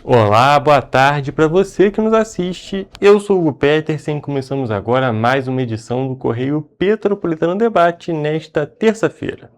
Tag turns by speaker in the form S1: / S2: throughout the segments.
S1: Olá, boa tarde para você que nos assiste. Eu sou o Hugo Petersen e começamos agora mais uma edição do Correio Petropolitano Debate nesta terça-feira.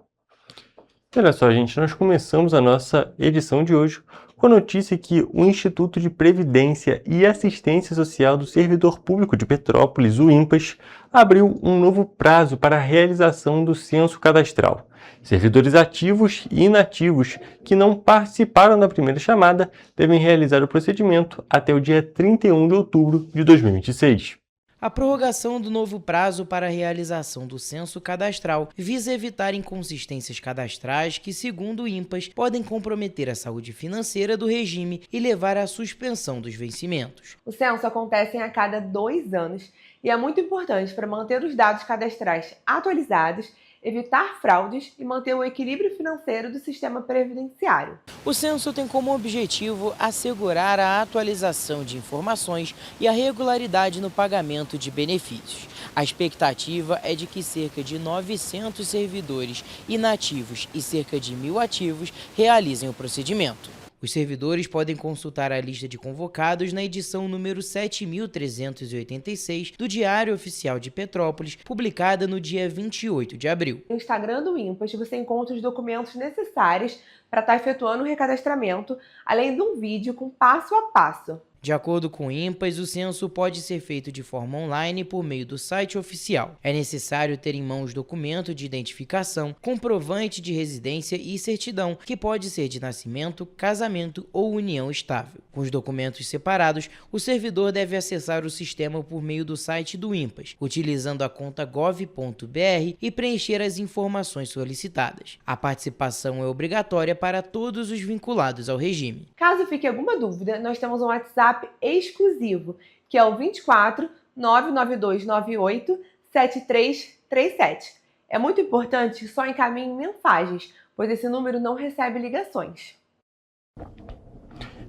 S1: Olha só, gente, nós começamos a nossa edição de hoje com a notícia que o Instituto de Previdência e Assistência Social do Servidor Público de Petrópolis, o INPAS, abriu um novo prazo para a realização do censo cadastral. Servidores ativos e inativos que não participaram da primeira chamada devem realizar o procedimento até o dia 31 de outubro de 2026.
S2: A prorrogação do novo prazo para a realização do censo cadastral visa evitar inconsistências cadastrais que, segundo o INPAS, podem comprometer a saúde financeira do regime e levar à suspensão dos vencimentos.
S3: O censo acontece a cada 2 anos e é muito importante para manter os dados cadastrais atualizados, evitar fraudes e manter o equilíbrio financeiro do sistema previdenciário.
S2: O censo tem como objetivo assegurar a atualização de informações e a regularidade no pagamento de benefícios. A expectativa é de que cerca de 900 servidores inativos e cerca de 1.000 ativos realizem o procedimento. Os servidores podem consultar a lista de convocados na edição número 7.386 do Diário Oficial de Petrópolis, publicada no dia 28 de abril.
S3: No Instagram do INPAS você encontra os documentos necessários para estar efetuando o recadastramento, além de um vídeo com passo a passo.
S2: De acordo com o INPAS, o censo pode ser feito de forma online por meio do site oficial. É necessário ter em mãos documento de identificação, comprovante de residência e certidão, que pode ser de nascimento, casamento ou união estável. Com os documentos separados, o servidor deve acessar o sistema por meio do site do INPAS, utilizando a conta gov.br e preencher as informações solicitadas. A participação é obrigatória para todos os vinculados ao regime.
S3: Caso fique alguma dúvida, nós temos um WhatsApp exclusivo, que é o 24 99298 7337. É muito importante que só encaminhe mensagens, pois esse número não recebe ligações.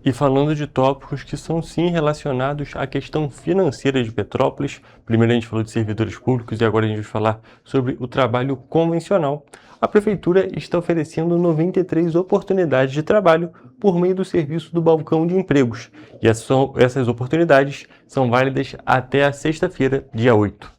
S1: E falando de tópicos que são sim relacionados à questão financeira de Petrópolis, primeiro a gente falou de servidores públicos e agora a gente vai falar sobre o trabalho convencional. A Prefeitura está oferecendo 93 oportunidades de trabalho por meio do serviço do Balcão de Empregos. E essas oportunidades são válidas até a sexta-feira, dia 8.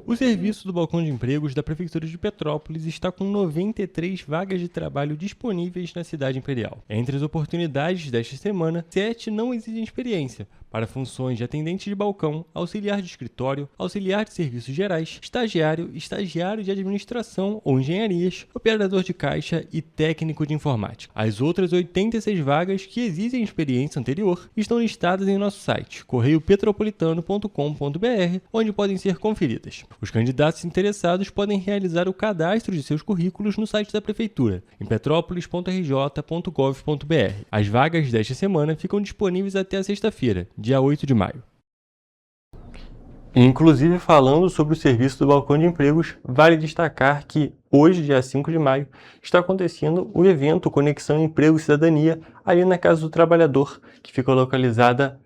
S1: O serviço do Balcão de Empregos da Prefeitura de Petrópolis está com 93 vagas de trabalho disponíveis na cidade imperial. Entre as oportunidades desta semana, 7 não exigem experiência, para funções de atendente de balcão, auxiliar de escritório, auxiliar de serviços gerais, estagiário, estagiário de administração ou engenharias, operador de caixa e técnico de informática. As outras 86 vagas que exigem experiência anterior estão listadas em nosso site, correiopetropolitano.com.br, onde podem ser conferidas. Os candidatos interessados podem realizar o cadastro de seus currículos no site da Prefeitura, em petrópolis.rj.gov.br. As vagas desta semana ficam disponíveis até a sexta-feira, dia 8 de maio. Inclusive, falando sobre o serviço do Balcão de Empregos, vale destacar que hoje, dia 5 de maio, está acontecendo o evento Conexão Emprego e Cidadania ali na Casa do Trabalhador, que fica localizada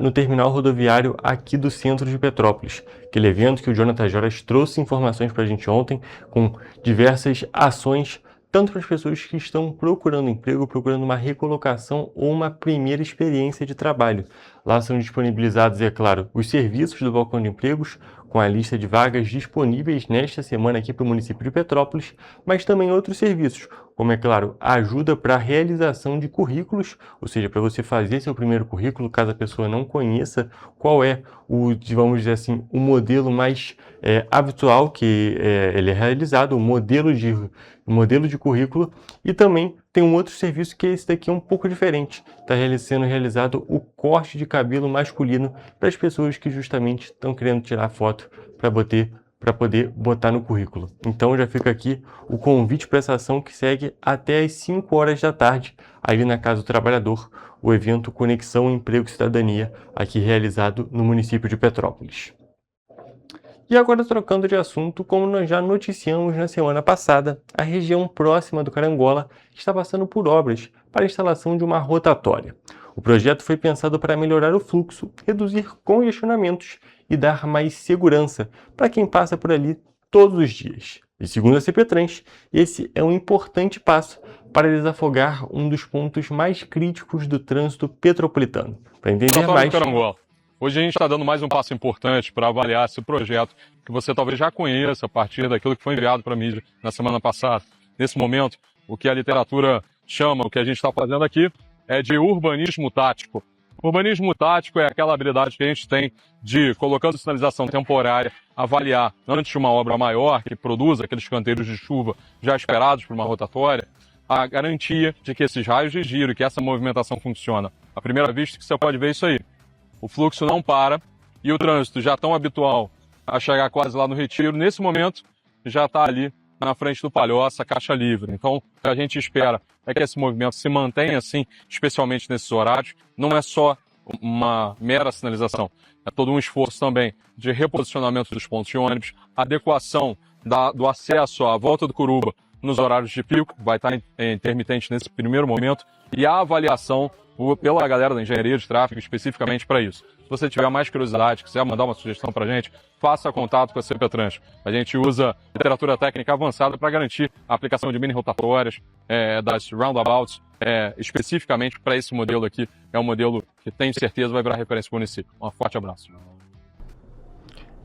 S1: no terminal rodoviário aqui do centro de Petrópolis. Aquele evento que o Jonathan Joras trouxe informações para a gente ontem, com diversas ações, tanto para as pessoas que estão procurando emprego, procurando uma recolocação ou uma primeira experiência de trabalho. Lá são disponibilizados, é claro, os serviços do Balcão de Empregos, com a lista de vagas disponíveis nesta semana aqui para o município de Petrópolis, mas também outros serviços, como, é claro, a ajuda para a realização de currículos, ou seja, para você fazer seu primeiro currículo, caso a pessoa não conheça qual é o, vamos dizer assim, o modelo mais habitual que ele é realizado, o modelo de currículo, e também tem um outro serviço que esse daqui é um pouco diferente. Está sendo realizado o corte de cabelo masculino para as pessoas que justamente estão querendo tirar foto para poder botar no currículo. Então já fica aqui o convite para essa ação que segue até às 5 horas da tarde, ali na Casa do Trabalhador, o evento Conexão Emprego e Cidadania, aqui realizado no município de Petrópolis. E agora, trocando de assunto, como nós já noticiamos na semana passada, a região próxima do Carangola está passando por obras para a instalação de uma rotatória. O projeto foi pensado para melhorar o fluxo, reduzir congestionamentos e dar mais segurança para quem passa por ali todos os dias. E segundo a CPTrans, esse é um importante passo para desafogar um dos pontos mais críticos do trânsito petropolitano. Para entender mais...
S4: Hoje a gente está dando mais um passo importante para avaliar esse projeto que você talvez já conheça a partir daquilo que foi enviado para a mídia na semana passada. Nesse momento, o que a literatura chama, o que a gente está fazendo aqui, é de urbanismo tático. Urbanismo tático é aquela habilidade que a gente tem de, colocando sinalização temporária, avaliar, antes de uma obra maior que produza aqueles canteiros de chuva já esperados por uma rotatória, a garantia de que esses raios de giro, que essa movimentação funciona. À primeira vista que você pode ver isso aí. O fluxo não para e o trânsito já tão habitual a chegar quase lá no Retiro, nesse momento já está ali na frente do Palhoça, caixa livre. Então, o que a gente espera é que esse movimento se mantenha assim, especialmente nesses horários. Não é só uma mera sinalização, é todo um esforço também de reposicionamento dos pontos de ônibus, adequação do acesso à volta do Curuba nos horários de pico, vai estar intermitente nesse primeiro momento, e a avaliação pela galera da engenharia de tráfego especificamente para isso. Se você tiver mais curiosidade, quiser mandar uma sugestão para a gente, faça contato com a CPTrans. A gente usa literatura técnica avançada para garantir a aplicação de mini rotatórias, das roundabouts, especificamente para esse modelo aqui. É um modelo que tenho certeza vai virar referência para o município. Um forte abraço.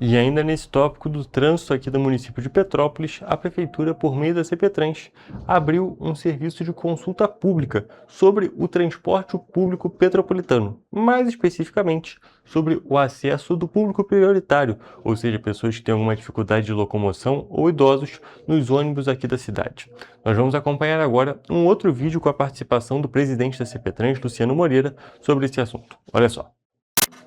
S1: E ainda nesse tópico do trânsito aqui do município de Petrópolis, a Prefeitura, por meio da CPTrans, abriu um serviço de consulta pública sobre o transporte público petropolitano, mais especificamente sobre o acesso do público prioritário, ou seja, pessoas que têm alguma dificuldade de locomoção ou idosos nos ônibus aqui da cidade. Nós vamos acompanhar agora um outro vídeo com a participação do presidente da CPTrans, Luciano Moreira, sobre esse assunto. Olha só.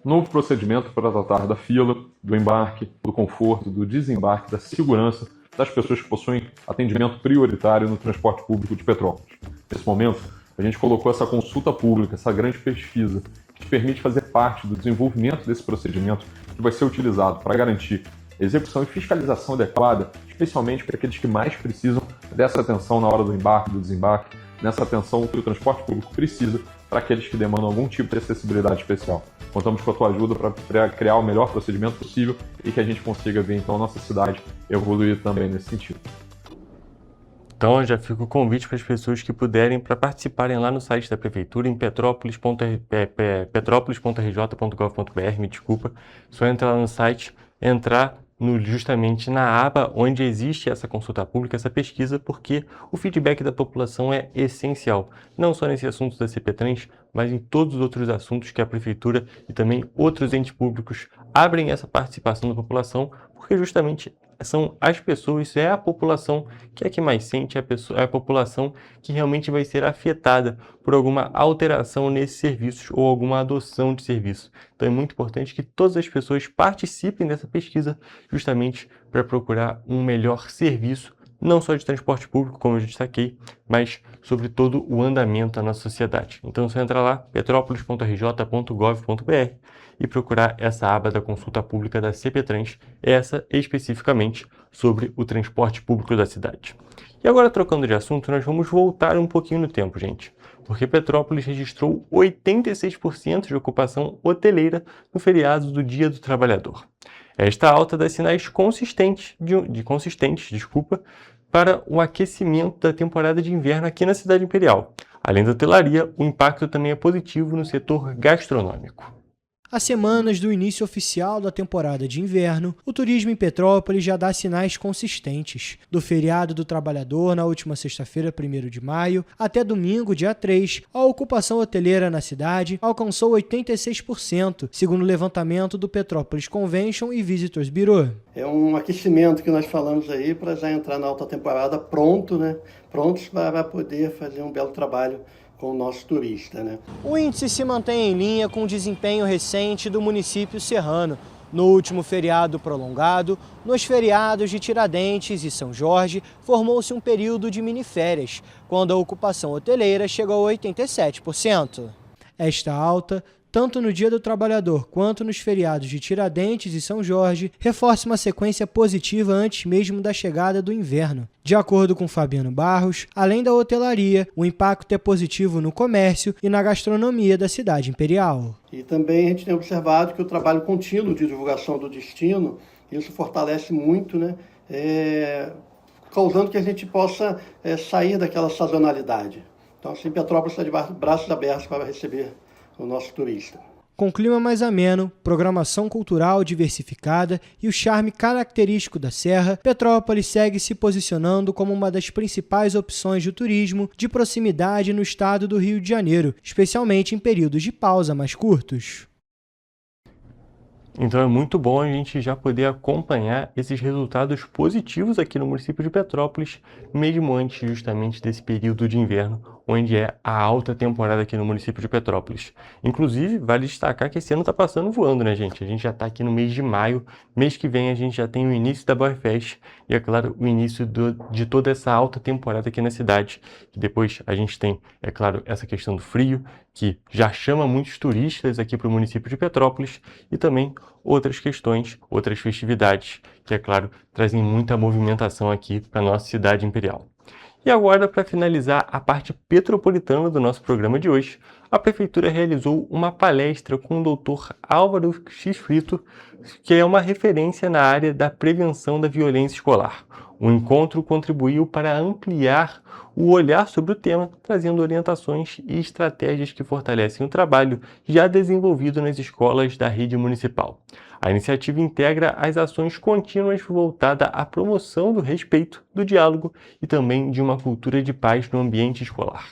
S4: Novo procedimento para tratar da fila, do embarque, do conforto, do desembarque, da segurança das pessoas que possuem atendimento prioritário no transporte público de Petrópolis. Nesse momento, a gente colocou essa consulta pública, essa grande pesquisa, que permite fazer parte do desenvolvimento desse procedimento que vai ser utilizado para garantir execução e fiscalização adequada, especialmente para aqueles que mais precisam dessa atenção na hora do embarque, do desembarque, nessa atenção que o transporte público precisa para aqueles que demandam algum tipo de acessibilidade especial. Contamos com a tua ajuda para criar o melhor procedimento possível e que a gente consiga ver, então, a nossa cidade evoluir também nesse sentido.
S1: Então, já fica o convite para as pessoas que puderem para participarem lá no site da Prefeitura, em petrópolis.rj.gov.br, me desculpa. Só entrar lá no site, entrar justamente na aba onde existe essa consulta pública, essa pesquisa, porque o feedback da população é essencial, não só nesse assunto da CPTrans, mas em todos os outros assuntos que a Prefeitura e também outros entes públicos abrem essa participação da população, porque justamente são as pessoas, é a população que é a que mais sente, é a população que realmente vai ser afetada por alguma alteração nesses serviços ou alguma adoção de serviço. Então é muito importante que todas as pessoas participem dessa pesquisa justamente para procurar um melhor serviço, não só de transporte público, como eu já destaquei, mas sobre todo o andamento da nossa sociedade. Então é só entrar lá, petrópolis.rj.gov.br e procurar essa aba da consulta pública da CPTrans, essa especificamente sobre o transporte público da cidade. E agora, trocando de assunto, nós vamos voltar um pouquinho no tempo, gente, porque Petrópolis registrou 86% de ocupação hoteleira no feriado do Dia do Trabalhador. Esta alta dá sinais consistentes para o aquecimento da temporada de inverno aqui na cidade imperial. Além da hotelaria, o impacto também é positivo no setor gastronômico.
S5: Há semanas do início oficial da temporada de inverno, o turismo em Petrópolis já dá sinais consistentes. Do feriado do trabalhador na última sexta-feira, 1º de maio, até domingo, dia 3, a ocupação hoteleira na cidade alcançou 86%, segundo o levantamento do Petrópolis Convention e Visitors Bureau.
S6: É um aquecimento que nós falamos aí para já entrar na alta temporada prontos para poder fazer um belo trabalho com o nosso turista, né?
S5: O índice se mantém em linha com o desempenho recente do município serrano. No último feriado prolongado, nos feriados de Tiradentes e São Jorge, formou-se um período de miniférias, quando a ocupação hoteleira chegou a 87%. Esta alta, tanto no Dia do Trabalhador quanto nos feriados de Tiradentes e São Jorge, reforça uma sequência positiva antes mesmo da chegada do inverno. De acordo com Fabiano Barros, além da hotelaria, o impacto é positivo no comércio e na gastronomia da cidade imperial.
S6: E também a gente tem observado que o trabalho contínuo de divulgação do destino, isso fortalece muito, causando que a gente possa sair daquela sazonalidade. Então, assim, Petrópolis está de braços abertos para receber o nosso turista.
S5: Com clima mais ameno, programação cultural diversificada e o charme característico da Serra, Petrópolis segue se posicionando como uma das principais opções de turismo de proximidade no estado do Rio de Janeiro, especialmente em períodos de pausa mais curtos.
S1: Então é muito bom a gente já poder acompanhar esses resultados positivos aqui no município de Petrópolis, mesmo antes justamente desse período de inverno, onde é a alta temporada aqui no município de Petrópolis. Inclusive, vale destacar que esse ano está passando voando, né, gente? A gente já está aqui no mês de maio, mês que vem a gente já tem o início da BioFest e, é claro, o início de toda essa alta temporada aqui na cidade. E depois a gente tem, é claro, essa questão do frio, que já chama muitos turistas aqui para o município de Petrópolis, e também outras questões, outras festividades, que, é claro, trazem muita movimentação aqui para a nossa cidade imperial. E agora, para finalizar a parte petropolitana do nosso programa de hoje, a Prefeitura realizou uma palestra com o Dr. Álvaro X Frito, que é uma referência na área da prevenção da violência escolar. O encontro contribuiu para ampliar o olhar sobre o tema, trazendo orientações e estratégias que fortalecem o trabalho já desenvolvido nas escolas da rede municipal. A iniciativa integra as ações contínuas voltadas à promoção do respeito, do diálogo e também de uma cultura de paz no ambiente escolar.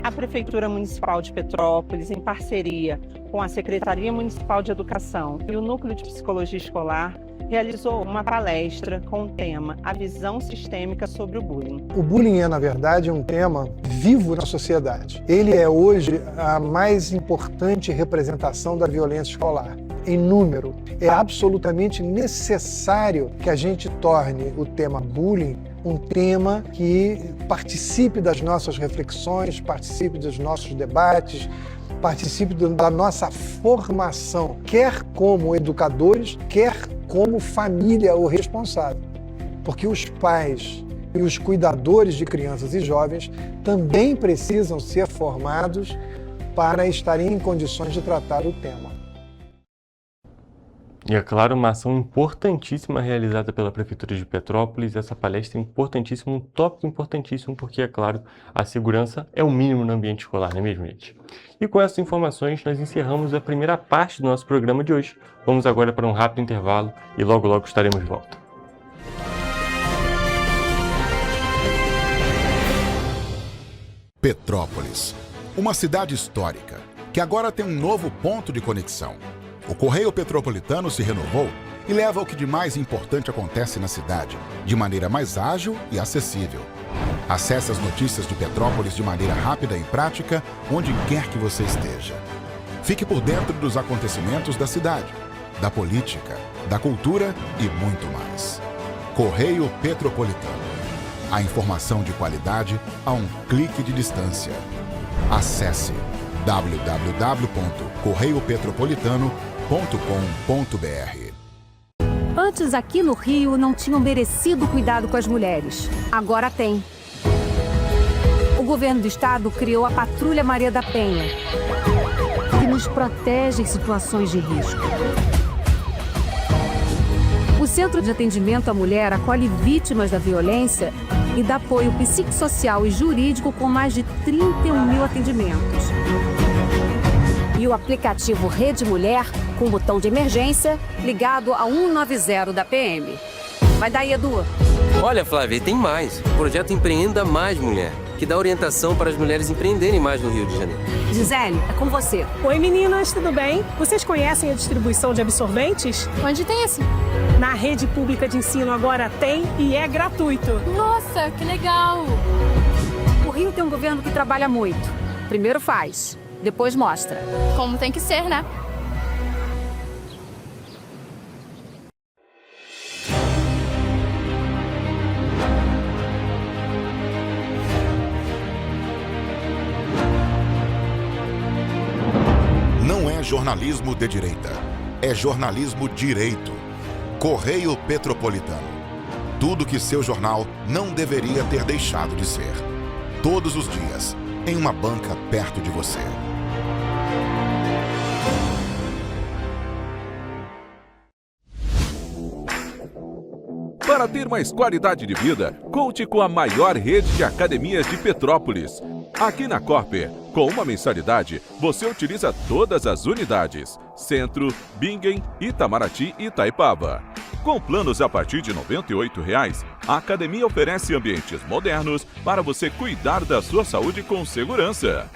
S7: A Prefeitura Municipal de Petrópolis, em parceria com a Secretaria Municipal de Educação e o Núcleo de Psicologia Escolar, realizou uma palestra com o tema A Visão Sistêmica sobre o Bullying.
S8: O bullying é, na verdade, um tema vivo na sociedade. Ele é hoje a mais importante representação da violência escolar. Em número, é absolutamente necessário que a gente torne o tema bullying um tema que participe das nossas reflexões, participe dos nossos debates, participe da nossa formação, quer como educadores, quer como família ou responsável. Porque os pais e os cuidadores de crianças e jovens também precisam ser formados para estarem em condições de tratar o tema.
S1: E é claro, uma ação importantíssima realizada pela Prefeitura de Petrópolis, essa palestra é importantíssima, um tópico importantíssimo, porque, é claro, a segurança é o mínimo no ambiente escolar, não é mesmo, gente? E com essas informações, nós encerramos a primeira parte do nosso programa de hoje. Vamos agora para um rápido intervalo e logo logo estaremos de volta.
S9: Petrópolis, uma cidade histórica, que agora tem um novo ponto de conexão. O Correio Petropolitano se renovou e leva o que de mais importante acontece na cidade, de maneira mais ágil e acessível. Acesse as notícias de Petrópolis de maneira rápida e prática, onde quer que você esteja. Fique por dentro dos acontecimentos da cidade, da política, da cultura e muito mais. Correio Petropolitano. A informação de qualidade a um clique de distância. Acesse www.correiopetropolitano.com.br.
S10: Antes, aqui no Rio, não tinham merecido cuidado com as mulheres. Agora tem. O governo do estado criou a Patrulha Maria da Penha, que nos protege em situações de risco. O Centro de Atendimento à Mulher acolhe vítimas da violência e dá apoio psicossocial e jurídico com mais de 31 mil atendimentos. E o aplicativo Rede Mulher, com botão de emergência, ligado a 190 da PM. Vai daí, Edu.
S11: Olha, Flávia, tem mais. O projeto Empreenda Mais Mulher, que dá orientação para as mulheres empreenderem mais no Rio de Janeiro.
S10: Gisele, é com você.
S12: Oi, meninas, tudo bem? Vocês conhecem a distribuição de absorventes?
S13: Onde tem esse?
S12: Na rede pública de ensino agora tem e é gratuito.
S13: Nossa, que legal!
S10: O Rio tem um governo que trabalha muito. Primeiro faz, depois mostra.
S13: Como tem que ser, né?
S9: Não é jornalismo de direita, é jornalismo direito. Correio Petropolitano. Tudo que seu jornal não deveria ter deixado de ser. Todos os dias, em uma banca perto de você.
S14: Para ter mais qualidade de vida, conte com a maior rede de academias de Petrópolis. Aqui na Cooper, com uma mensalidade, você utiliza todas as unidades: Centro, Bingen, Itamaraty e Itaipava. Com planos a partir de R$ 98,00, a academia oferece ambientes modernos para você cuidar da sua saúde com segurança.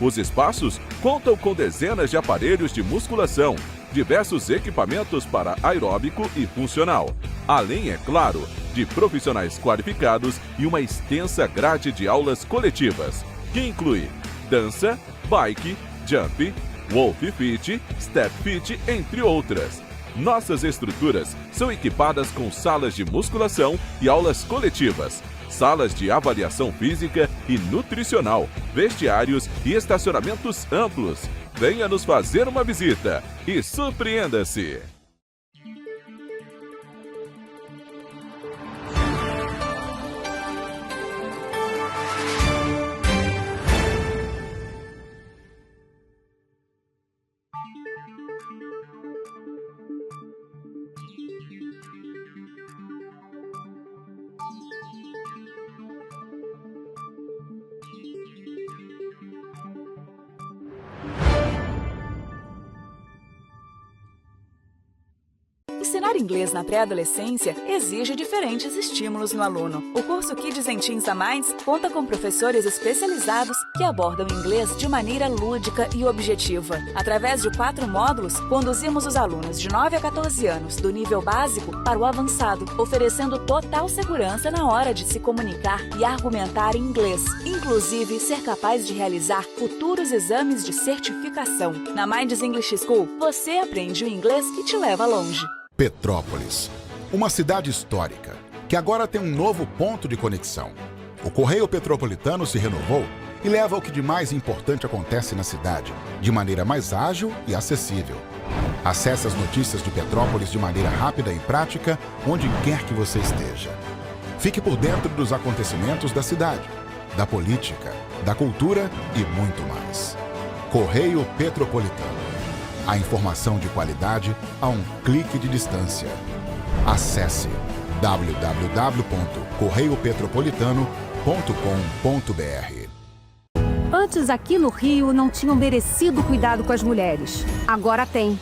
S14: Os espaços contam com dezenas de aparelhos de musculação, diversos equipamentos para aeróbico e funcional, além, é claro, de profissionais qualificados e uma extensa grade de aulas coletivas, que inclui dança, bike, jump, wolf fit, step fit, entre outras. Nossas estruturas são equipadas com salas de musculação e aulas coletivas, salas de avaliação física e nutricional, vestiários e estacionamentos amplos. Venha nos fazer uma visita e surpreenda-se!
S15: Ensinar inglês na pré-adolescência exige diferentes estímulos no aluno. O curso Kids and Teens a Mais conta com professores especializados que abordam inglês de maneira lúdica e objetiva. Através de 4 módulos, conduzimos os alunos de 9 a 14 anos do nível básico para o avançado, oferecendo total segurança na hora de se comunicar e argumentar em inglês, inclusive ser capaz de realizar futuros exames de certificação. Na Minds English School, você aprende o inglês que te leva longe.
S9: Petrópolis, uma cidade histórica, que agora tem um novo ponto de conexão. O Correio Petropolitano se renovou e leva o que de mais importante acontece na cidade, de maneira mais ágil e acessível. Acesse as notícias de Petrópolis de maneira rápida e prática, onde quer que você esteja. Fique por dentro dos acontecimentos da cidade, da política, da cultura e muito mais. Correio Petropolitano. A informação de qualidade a um clique de distância. Acesse www.correiopetropolitano.com.br.
S10: Antes, aqui no Rio, não tinham merecido cuidado com as mulheres. Agora tem.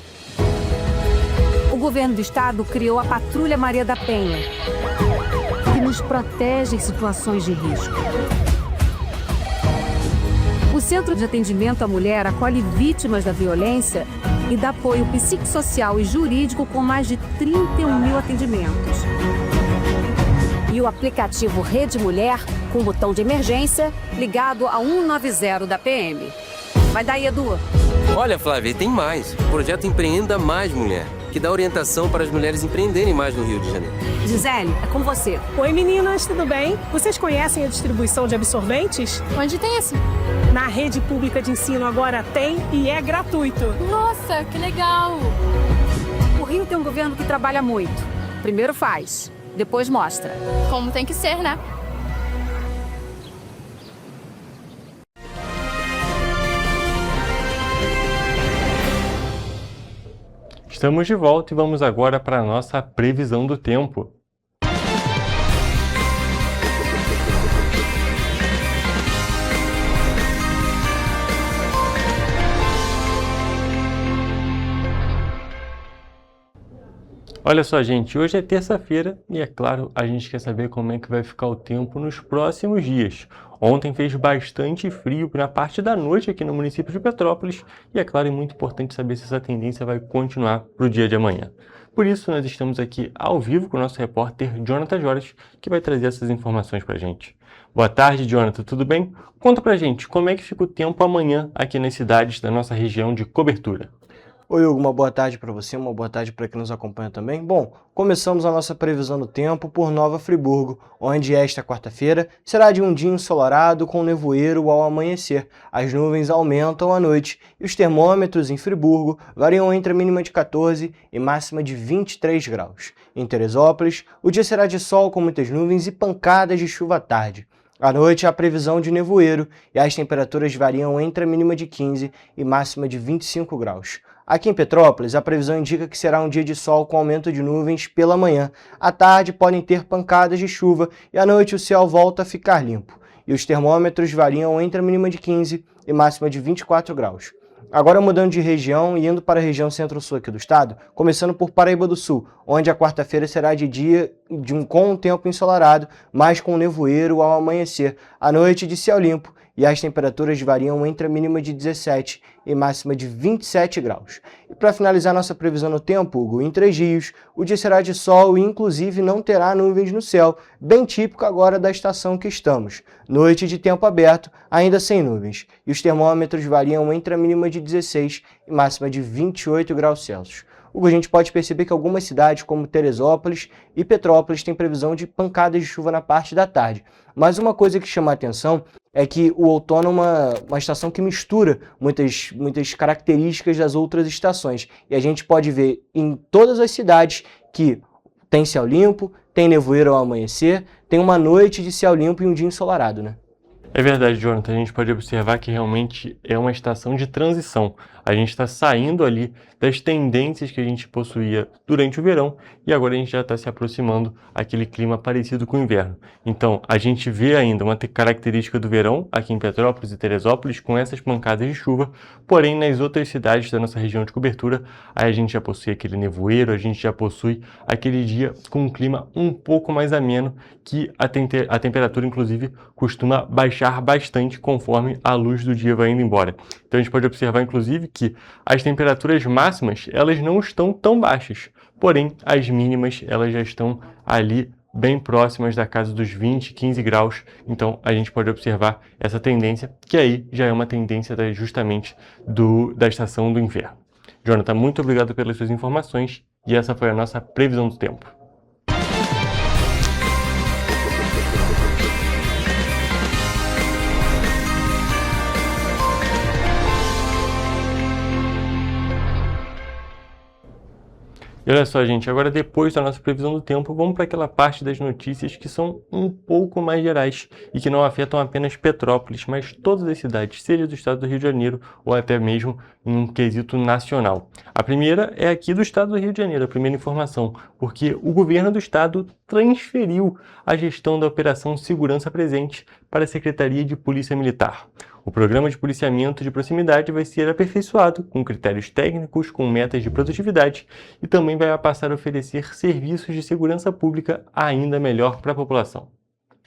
S10: O governo do estado criou a Patrulha Maria da Penha, que nos protege em situações de risco. O Centro de Atendimento à Mulher acolhe vítimas da violência e dá apoio psicossocial e jurídico com mais de 31.000 atendimentos. E o aplicativo Rede Mulher, com botão de emergência, ligado a 190 da PM. Vai daí, Edu.
S11: Olha, Flávia, tem mais. O projeto Empreenda Mais Mulher, que dá orientação para as mulheres empreenderem mais no Rio de Janeiro.
S10: Gisele, é com você.
S12: Oi, meninas, tudo bem? Vocês conhecem a distribuição de absorventes?
S13: Onde tem isso?
S12: Na rede pública de ensino agora tem e é gratuito.
S13: Nossa, que legal!
S10: O Rio tem um governo que trabalha muito. Primeiro faz, depois mostra.
S13: Como tem que ser, né?
S1: Estamos de volta e vamos agora para a nossa previsão do tempo. Olha só, gente, hoje é terça-feira e, é claro, a gente quer saber como é que vai ficar o tempo nos próximos dias. Ontem fez bastante frio na parte da noite aqui no município de Petrópolis e, é claro, é muito importante saber se essa tendência vai continuar para o dia de amanhã. Por isso, nós estamos aqui ao vivo com o nosso repórter Jonathan Jorge, que vai trazer essas informações para a gente. Boa tarde, Jonathan, tudo bem? Conta pra gente como é que fica o tempo amanhã aqui nas cidades da nossa região de cobertura.
S5: Oi, Hugo, uma boa tarde para você, uma boa tarde para quem nos acompanha também. Bom, começamos a nossa previsão do tempo por Nova Friburgo, onde esta quarta-feira será de um dia ensolarado com nevoeiro ao amanhecer. As nuvens aumentam à noite e os termômetros em Friburgo variam entre a mínima de 14 e máxima de 23 graus. Em Teresópolis, o dia será de sol com muitas nuvens e pancadas de chuva à tarde. À noite, há previsão de nevoeiro e as temperaturas variam entre a mínima de 15 e máxima de 25 graus. Aqui em Petrópolis, a previsão indica que será um dia de sol com aumento de nuvens pela manhã. À tarde, podem ter pancadas de chuva e à noite o céu volta a ficar limpo. E os termômetros variam entre a mínima de 15 e máxima de 24 graus. Agora mudando de região e indo para a região centro-sul aqui do estado, começando por Paraíba do Sul, onde a quarta-feira será de dia com um tempo ensolarado, mas com nevoeiro ao amanhecer. À noite de céu limpo e as temperaturas variam entre a mínima de 17 e máxima de 27 graus. E para finalizar nossa previsão no tempo, Hugo, em Três Rios, o dia será de sol e inclusive não terá nuvens no céu, bem típico agora da estação que estamos. Noite de tempo aberto, ainda sem nuvens, e os termômetros variam entre a mínima de 16 e máxima de 28 graus Celsius. Hugo, a gente pode perceber que algumas cidades, como Teresópolis e Petrópolis, têm previsão de pancadas de chuva na parte da tarde. Mas uma coisa que chama a atenção é que o outono é uma estação que mistura muitas características das outras estações. E a gente pode ver em todas as cidades que tem céu limpo, tem nevoeiro ao amanhecer, tem uma noite de céu limpo e um dia ensolarado, né?
S1: É verdade, Jonathan. A gente pode observar que realmente é uma estação de transição. A gente está saindo ali das tendências que a gente possuía durante o verão e agora a gente já está se aproximando àquele clima parecido com o inverno. Então, a gente vê ainda uma característica do verão aqui em Petrópolis e Teresópolis com essas pancadas de chuva, porém nas outras cidades da nossa região de cobertura, aí a gente já possui aquele nevoeiro, a gente já possui aquele dia com um clima um pouco mais ameno, que a temperatura inclusive costuma baixar bastante conforme a luz do dia vai indo embora. Então a gente pode observar inclusive que as temperaturas máximas elas não estão tão baixas, porém as mínimas elas já estão ali bem próximas da casa dos 20, 15 graus, então a gente pode observar essa tendência, que aí já é uma tendência justamente da estação do inverno. Jonathan, muito obrigado pelas suas informações e essa foi a nossa previsão do tempo. E olha só, gente, agora depois da nossa previsão do tempo, vamos para aquela parte das notícias que são um pouco mais gerais e que não afetam apenas Petrópolis, mas todas as cidades, seja do estado do Rio de Janeiro ou até mesmo em um quesito nacional. A primeira é aqui do estado do Rio de Janeiro, a primeira informação, porque o governo do estado transferiu a gestão da Operação Segurança Presente para a Secretaria de Polícia Militar. O programa de policiamento de proximidade vai ser aperfeiçoado com critérios técnicos, com metas de produtividade e também vai passar a oferecer serviços de segurança pública ainda melhor para a população.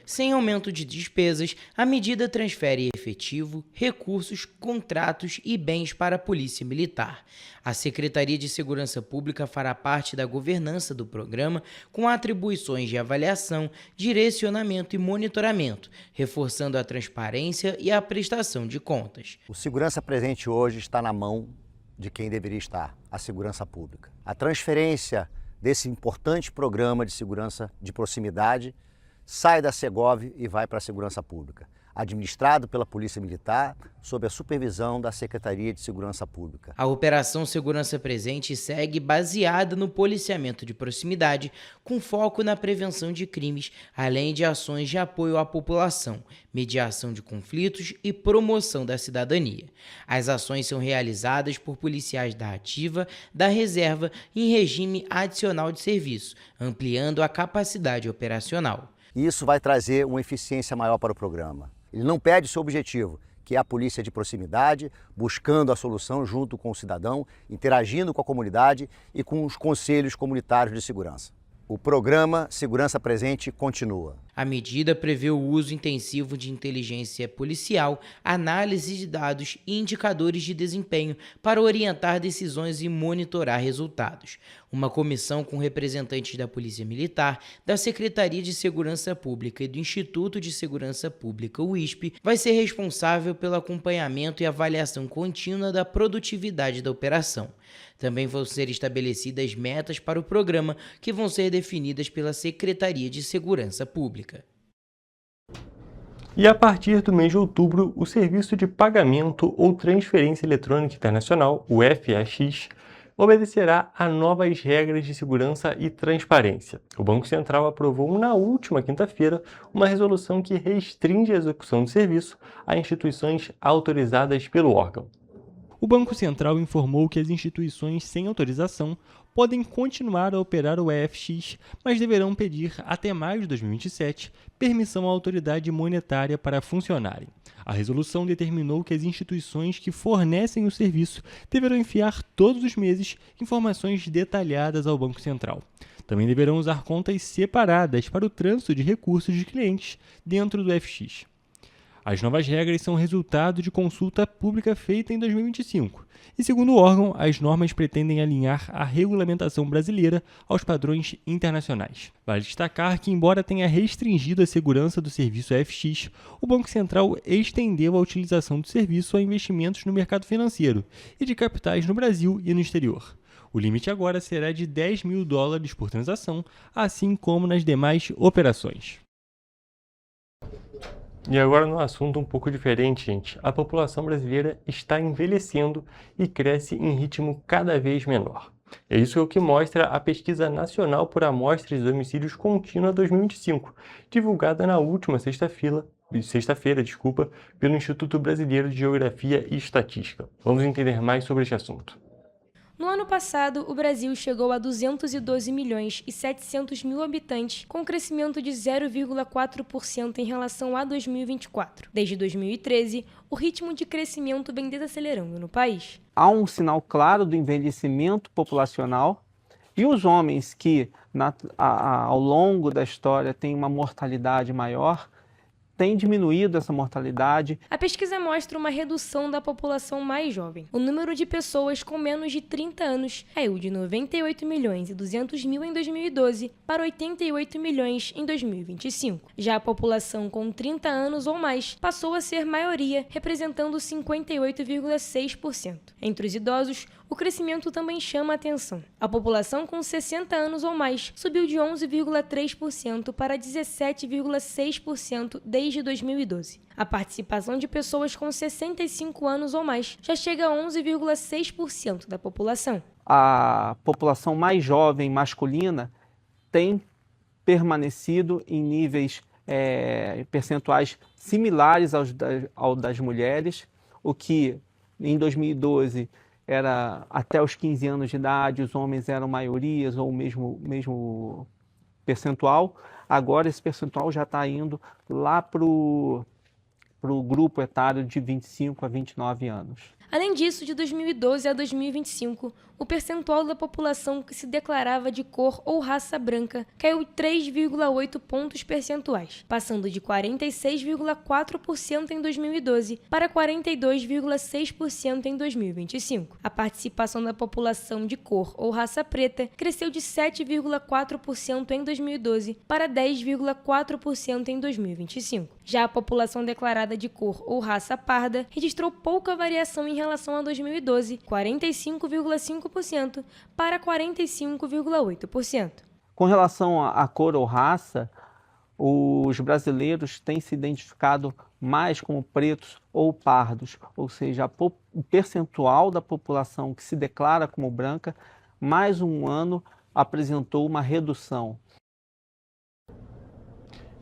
S2: Sem aumento de despesas, a medida transfere efetivo, recursos, contratos e bens para a Polícia Militar. A Secretaria de Segurança Pública fará parte da governança do programa com atribuições de avaliação, direcionamento e monitoramento, reforçando a transparência e a prestação de contas.
S16: O Segurança Presente hoje está na mão de quem deveria estar, a segurança pública. A transferência desse importante programa de segurança de proximidade sai da Segov e vai para a Segurança Pública, administrado pela Polícia Militar, sob a supervisão da Secretaria de Segurança Pública.
S2: A Operação Segurança Presente segue baseada no policiamento de proximidade, com foco na prevenção de crimes, além de ações de apoio à população, mediação de conflitos e promoção da cidadania. As ações são realizadas por policiais da Ativa, da Reserva, em regime adicional de serviço, ampliando a capacidade operacional.
S16: Isso vai trazer uma eficiência maior para o programa. Ele não perde seu objetivo, que é a polícia de proximidade, buscando a solução junto com o cidadão, interagindo com a comunidade e com os conselhos comunitários de segurança. O programa Segurança Presente continua.
S2: A medida prevê o uso intensivo de inteligência policial, análise de dados e indicadores de desempenho para orientar decisões e monitorar resultados. Uma comissão com representantes da Polícia Militar, da Secretaria de Segurança Pública e do Instituto de Segurança Pública, o ISP, vai ser responsável pelo acompanhamento e avaliação contínua da produtividade da operação. Também vão ser estabelecidas metas para o programa, que vão ser definidas pela Secretaria de Segurança Pública.
S1: E a partir do mês de outubro, o Serviço de Pagamento ou Transferência Eletrônica Internacional, o FAX, obedecerá a novas regras de segurança e transparência. O Banco Central aprovou na última quinta-feira uma resolução que restringe a execução do serviço a instituições autorizadas pelo órgão. O Banco Central informou que as instituições sem autorização podem continuar a operar o EFX, mas deverão pedir, até maio de 2027, permissão à autoridade monetária para funcionarem. A resolução determinou que as instituições que fornecem o serviço deverão enviar todos os meses informações detalhadas ao Banco Central. Também deverão usar contas separadas para o trânsito de recursos de clientes dentro do EFX. As novas regras são resultado de consulta pública feita em 2025 e, segundo o órgão, as normas pretendem alinhar a regulamentação brasileira aos padrões internacionais. Vale destacar que, embora tenha restringido a segurança do serviço EFX, o Banco Central estendeu a utilização do serviço a investimentos no mercado financeiro e de capitais no Brasil e no exterior. O limite agora será de $10 mil por transação, assim como nas demais operações. E agora num assunto um pouco diferente, gente. A população brasileira está envelhecendo e cresce em ritmo cada vez menor. É isso que mostra a Pesquisa Nacional por Amostras de Homicídios Contínua 2025, divulgada na última sexta-feira, pelo Instituto Brasileiro de Geografia e Estatística. Vamos entender mais sobre este assunto.
S17: No ano passado, o Brasil chegou a 212 milhões e 700 mil habitantes, com crescimento de 0,4% em relação a 2024. Desde 2013, o ritmo de crescimento vem desacelerando no país.
S18: Há um sinal claro do envelhecimento populacional e os homens que, ao longo da história, têm uma mortalidade maior, tem diminuído essa mortalidade.
S17: A pesquisa mostra uma redução da população mais jovem. O número de pessoas com menos de 30 anos caiu de 98 milhões e 200 mil em 2012 para 88 milhões em 2025. Já a população com 30 anos ou mais passou a ser maioria, representando 58,6%. Entre os idosos, o crescimento também chama a atenção. A população com 60 anos ou mais subiu de 11,3% para 17,6% desde 2012. A participação de pessoas com 65 anos ou mais já chega a 11,6% da população.
S18: A população mais jovem masculina tem permanecido em níveis percentuais similares ao das mulheres, o que em 2012 era até os 15 anos de idade, os homens eram maiorias ou mesmo percentual. Agora esse percentual já está indo lá para o grupo etário de 25 a 29 anos.
S17: Além disso, de 2012 a 2025, o percentual da população que se declarava de cor ou raça branca caiu 3,8 pontos percentuais, passando de 46,4% em 2012 para 42,6% em 2025. A participação da população de cor ou raça preta cresceu de 7,4% em 2012 para 10,4% em 2025. Já a população declarada de cor ou raça parda registrou pouca variação em relação a 2012, 45,5% para 45,8%.
S18: Com relação à cor ou raça, os brasileiros têm se identificado mais como pretos ou pardos, ou seja, o percentual da população que se declara como branca, mais um ano apresentou uma redução.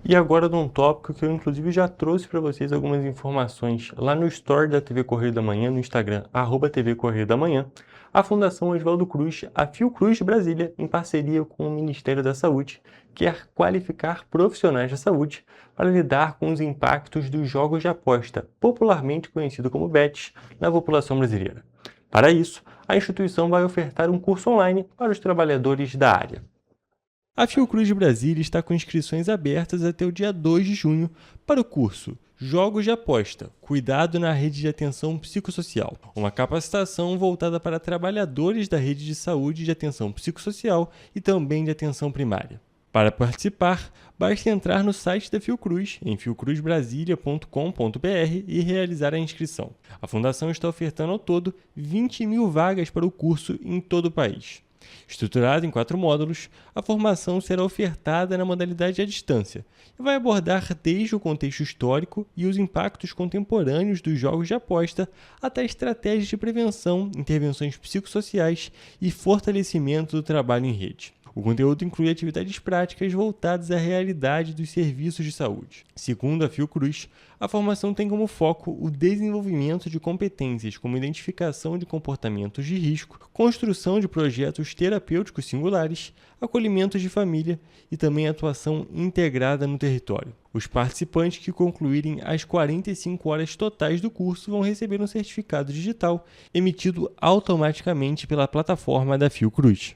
S1: E agora num tópico que eu inclusive já trouxe para vocês algumas informações lá no story da TV Correio da Manhã, no Instagram, @TV Correio da Manhã, a Fundação Oswaldo Cruz, a Fiocruz de Brasília, em parceria com o Ministério da Saúde, quer qualificar profissionais da saúde para lidar com os impactos dos jogos de aposta, popularmente conhecido como bets, na população brasileira. Para isso, a instituição vai ofertar um curso online para os trabalhadores da área. A Fiocruz de Brasília está com inscrições abertas até o dia 2 de junho para o curso Jogos de Aposta, Cuidado na Rede de Atenção Psicossocial, uma capacitação voltada para trabalhadores da rede de saúde de atenção psicossocial e também de atenção primária. Para participar, basta entrar no site da Fiocruz, em fiocruzbrasilia.com.br e realizar a inscrição. A Fundação está ofertando ao todo 20 mil vagas para o curso em todo o país. Estruturada em 4 módulos, a formação será ofertada na modalidade à distância e vai abordar desde o contexto histórico e os impactos contemporâneos dos jogos de aposta até estratégias de prevenção, intervenções psicossociais e fortalecimento do trabalho em rede. O conteúdo inclui atividades práticas voltadas à realidade dos serviços de saúde. Segundo a Fiocruz, a formação tem como foco o desenvolvimento de competências como identificação de comportamentos de risco, construção de projetos terapêuticos singulares, acolhimento de família e também atuação integrada no território. Os participantes que concluírem as 45 horas totais do curso vão receber um certificado digital emitido automaticamente pela plataforma da Fiocruz.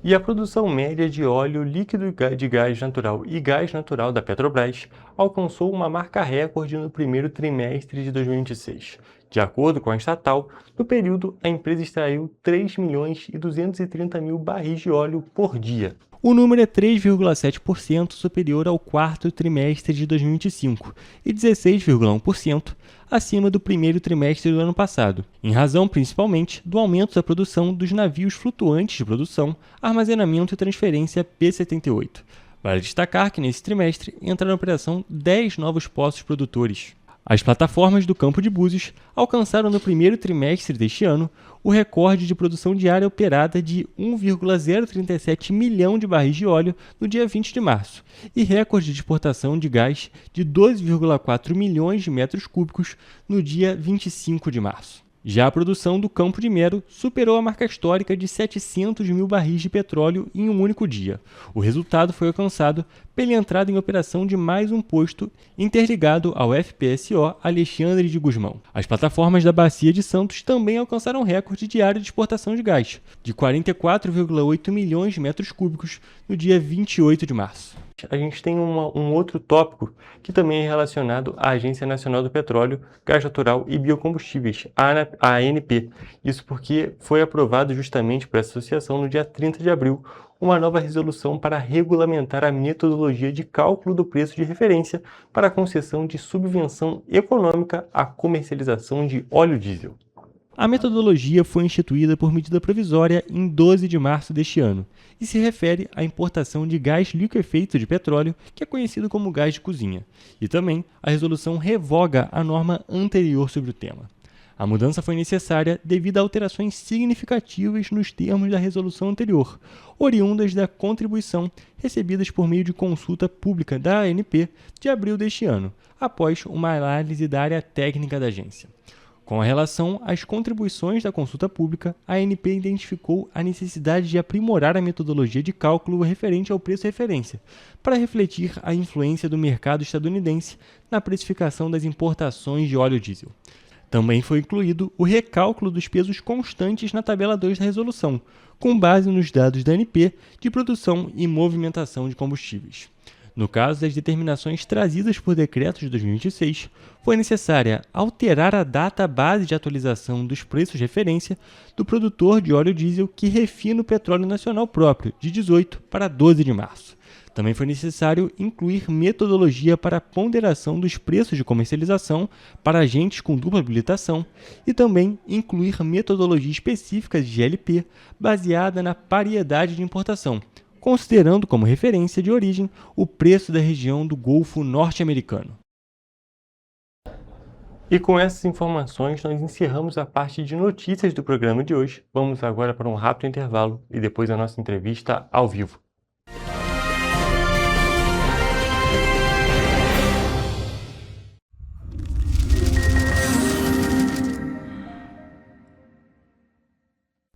S1: E a produção média de óleo líquido de gás natural e gás natural da Petrobras alcançou uma marca recorde no primeiro trimestre de 2026. De acordo com a estatal, no período a empresa extraiu 3.230.000 barris de óleo por dia. O número é 3,7% superior ao quarto trimestre de 2025 e 16,1% acima do primeiro trimestre do ano passado, em razão principalmente do aumento da produção dos navios flutuantes de produção, armazenamento e transferência P-78. Vale destacar que nesse trimestre entraram em operação 10 novos poços produtores. As plataformas do Campo de Búzios alcançaram no primeiro trimestre deste ano o recorde de produção diária operada de 1,037 milhão de barris de óleo no dia 20 de março e recorde de exportação de gás de 12,4 milhões de metros cúbicos no dia 25 de março. Já a produção do Campo de Mero superou a marca histórica de 700 mil barris de petróleo em um único dia. O resultado foi alcançado pela entrada em operação de mais um posto interligado ao FPSO Alexandre de Gusmão. As plataformas da Bacia de Santos também alcançaram recorde diário de exportação de gás, de 44,8 milhões de metros cúbicos no dia 28 de março. A gente tem um outro tópico que também é relacionado à Agência Nacional do Petróleo, Gás Natural e Biocombustíveis, a ANP. Isso porque foi aprovado justamente por essa associação no dia 30 de abril uma nova resolução para regulamentar a metodologia de cálculo do preço de referência para a concessão de subvenção econômica à comercialização de óleo diesel. A metodologia foi instituída por medida provisória em 12 de março deste ano e se refere à importação de gás liquefeito de petróleo, que é conhecido como gás de cozinha, e também a resolução revoga a norma anterior sobre o tema. A mudança foi necessária devido a alterações significativas nos termos da resolução anterior, oriundas da contribuição recebidas por meio de consulta pública da ANP de abril deste ano, após uma análise da área técnica da agência. Com relação às contribuições da consulta pública, a ANP identificou a necessidade de aprimorar a metodologia de cálculo referente ao preço referência, para refletir a influência do mercado estadunidense na precificação das importações de óleo diesel. Também foi incluído o recálculo dos pesos constantes na tabela 2 da resolução, com base nos dados da ANP de produção e movimentação de combustíveis. No caso das determinações trazidas por decreto de 2026, foi necessária alterar a data base de atualização dos preços de referência do produtor de óleo diesel que refina o petróleo nacional próprio, de 18 para 12 de março. Também foi necessário incluir metodologia para a ponderação dos preços de comercialização para agentes com dupla habilitação e também incluir metodologia específica de GLP baseada na paridade de importação, considerando como referência de origem o preço da região do Golfo Norte-Americano. E com essas informações, nós encerramos a parte de notícias do programa de hoje. Vamos agora para um rápido intervalo e depois a nossa entrevista ao vivo.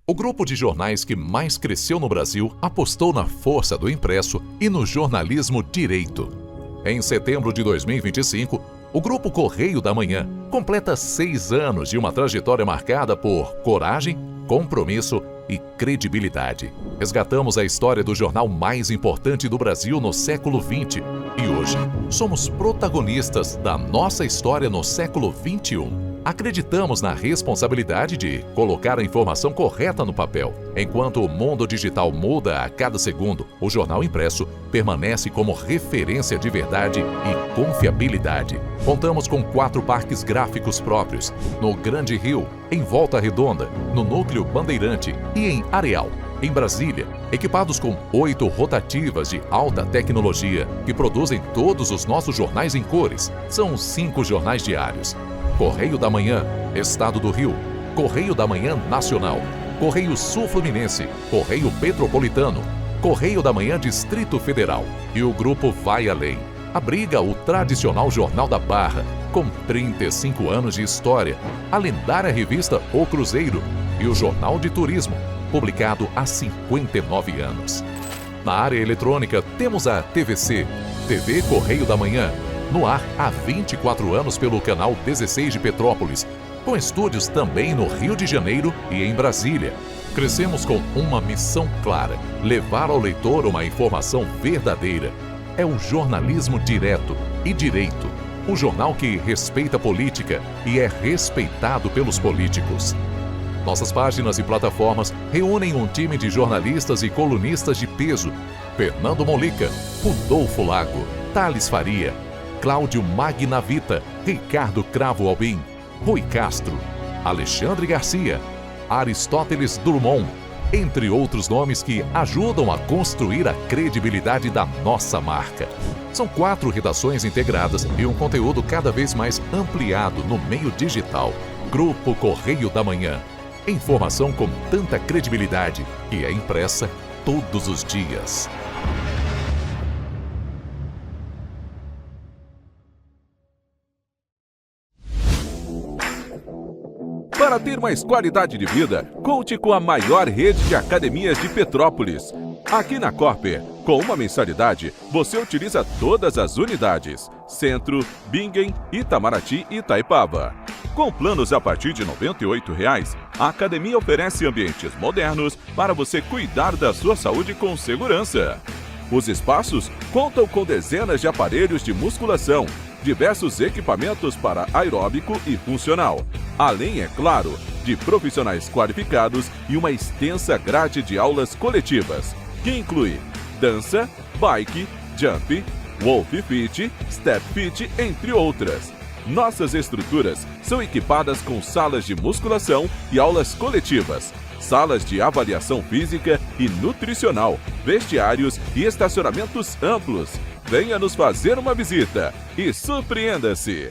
S19: O grupo de jornais que mais cresceu no Brasil apostou na força do impresso e no jornalismo direito. Em setembro de 2025, o Grupo Correio da Manhã completa 6 anos de uma trajetória marcada por coragem, compromisso e credibilidade. Resgatamos a história do jornal mais importante do Brasil no século XX e hoje somos protagonistas da nossa história no século XXI. acreditamos na responsabilidade de colocar a informação correta no papel. Enquanto o mundo digital muda a cada segundo, o jornal impresso permanece como referência de verdade e confiabilidade. Contamos com 4 parques gráficos próprios, no Grande Rio, em Volta Redonda, no Núcleo Bandeirante e em Areal. Em Brasília, equipados com 8 rotativas de alta tecnologia que produzem todos os nossos jornais em cores. São 5 jornais diários. Correio da Manhã, Estado do Rio, Correio da Manhã Nacional, Correio Sul-Fluminense, Correio Petropolitano, Correio da Manhã Distrito Federal. E o grupo vai além. Abriga o tradicional Jornal da Barra, com 35 anos de história, a lendária revista O Cruzeiro e o Jornal de Turismo, publicado há 59 anos. Na área eletrônica, temos a TVC, TV Correio da Manhã, no ar há 24 anos pelo canal 16 de Petrópolis, com estúdios também no Rio de Janeiro e em Brasília. Crescemos com uma missão clara: levar ao leitor uma informação verdadeira. É o jornalismo direto e direito, o jornal que respeita a política e é respeitado pelos políticos. Nossas páginas e plataformas reúnem um time de jornalistas e colunistas de peso: Fernando Molica, Rodolfo Lago, Thales Faria, Cláudio Magnavita, Ricardo Cravo Albim, Rui Castro, Alexandre Garcia, Aristóteles Drummond, entre outros nomes que ajudam a construir a credibilidade da nossa marca. São 4 redações integradas e um conteúdo cada vez mais ampliado no meio digital. Grupo Correio da Manhã. Informação com tanta credibilidade que é impressa todos os dias.
S14: Para ter mais qualidade de vida, conte com a maior rede de academias de Petrópolis. Aqui na Corper, com uma mensalidade, você utiliza todas as unidades: Centro, Bingen, Itamaraty e Itaipava. Com planos a partir de R$ 98,00, a academia oferece ambientes modernos para você cuidar da sua saúde com segurança. Os espaços contam com dezenas de aparelhos de musculação, diversos equipamentos para aeróbico e funcional, além, é claro, de profissionais qualificados e uma extensa grade de aulas coletivas, que inclui dança, bike, jump, wolf fit, step fit, entre outras. Nossas estruturas são equipadas com salas de musculação e aulas coletivas, salas de avaliação física e nutricional, vestiários e estacionamentos amplos. Venha nos fazer uma visita e surpreenda-se!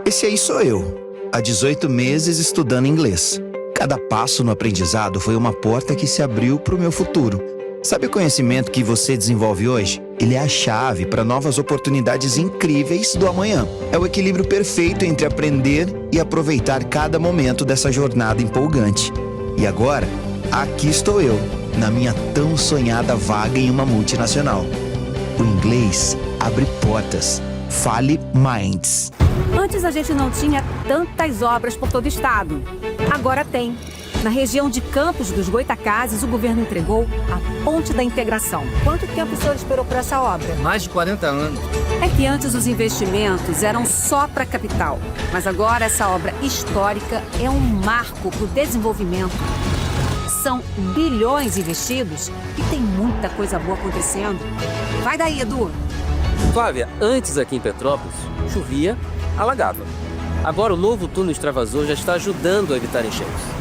S20: Esse aí sou eu, há 18 meses estudando inglês. Cada passo no aprendizado foi uma porta que se abriu para o meu futuro. Sabe o conhecimento que você desenvolve hoje? Ele é a chave para novas oportunidades incríveis do amanhã. É o equilíbrio perfeito entre aprender e aproveitar cada momento dessa jornada empolgante. E agora, aqui estou eu, na minha tão sonhada vaga em uma multinacional. O inglês abre portas. Fale Minds.
S10: Antes a gente não tinha tantas obras por todo o estado. Agora tem. Na região de Campos dos Goitacazes, o governo entregou a Ponte da Integração. Quanto tempo o senhor esperou por essa obra?
S21: Mais de 40 anos.
S10: É que antes os investimentos eram só para a capital. Mas agora essa obra histórica é um marco para o desenvolvimento. São bilhões investidos e tem muita coisa boa acontecendo. Vai daí, Edu.
S11: Flávia, antes aqui em Petrópolis, chovia, alagava. Agora o novo túnel extravasor já está ajudando a evitar enchentes.